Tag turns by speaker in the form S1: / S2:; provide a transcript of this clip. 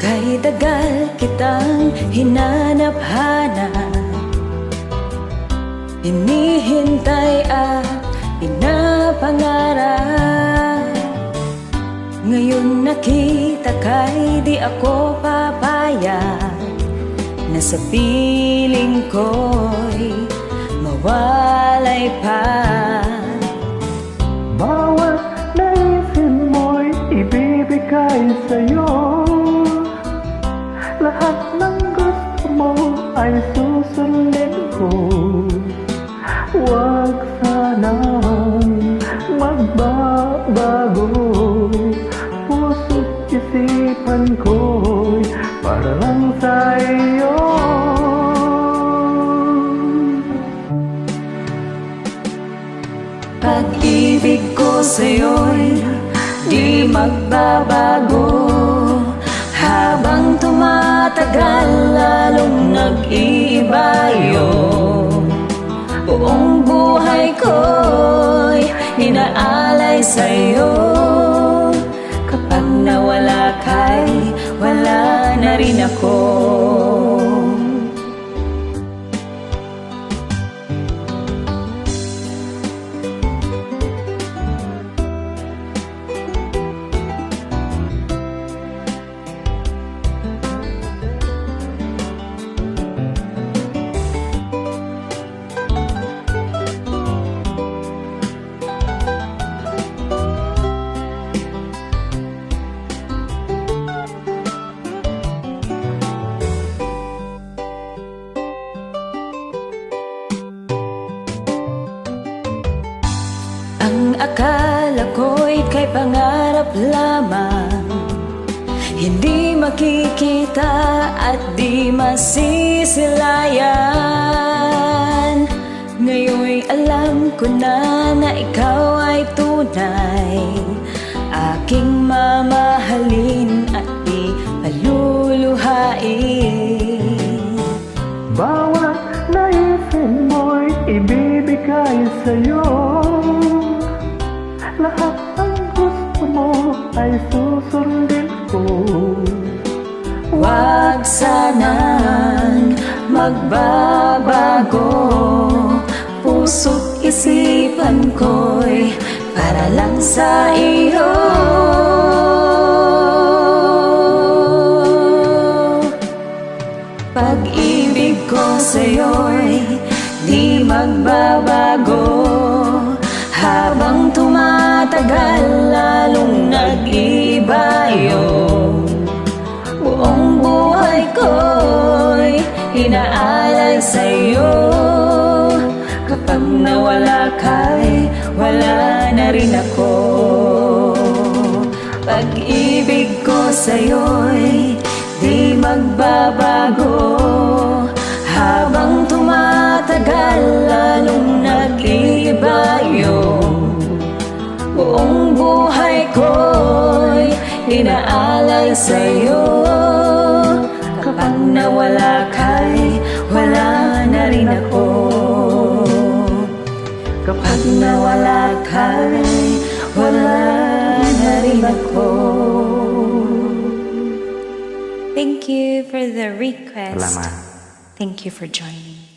S1: Kay dagal kitang hinanap-hanap, hinihintay at pinapangarap. Ngayon nakita kay di ako papayag na sa piling ko'y mawalay pa.
S2: Bawat naisin mo'y ibibigay sa'yo. Lahat ng gusto mo ay susundin ko. Huwag sanang magbabago. Puso't isipan ko'y para lang sa iyo.
S1: Pag-ibig ko sa'yo'y di magbabago. Habang tumatagal, lalong nag-iiba yun. Buong buhay ko'y inaalay sa'yo. Kapag nawala ka'y wala na rin ako. Ang akala ko'y kay pangarap lamang, hindi makikita at di masisilayan. Ngayon'y alam ko na ikaw ay tunay, aking mamahalin at di paluluhain.
S2: Bawat naisin mo'y ibibigay sa'yo. Lahat ng gusto mo ay susundin ko.
S1: Huwag sanang magbabago. Puso't isipan ko'y para lang sa iyo. Pag-ibig ko sa'yo'y di magbabago. Habang tumatagal, lalong nag-iba yun. Buong buhay ko'y inaalay sa'yo. Kapag nawala ka'y wala na rin ako. Pag-ibig ko sa'yo'y di magbabago. Habang tumatagal, lalong nag-iba yun. Buong buhay ko'y inaalay sa'yo. Kapag nawala ka'y wala na rin ako. Kapag nawala ka'y wala na rin ako.
S3: Thank you for the request.
S2: Salamat.
S3: Thank you for joining.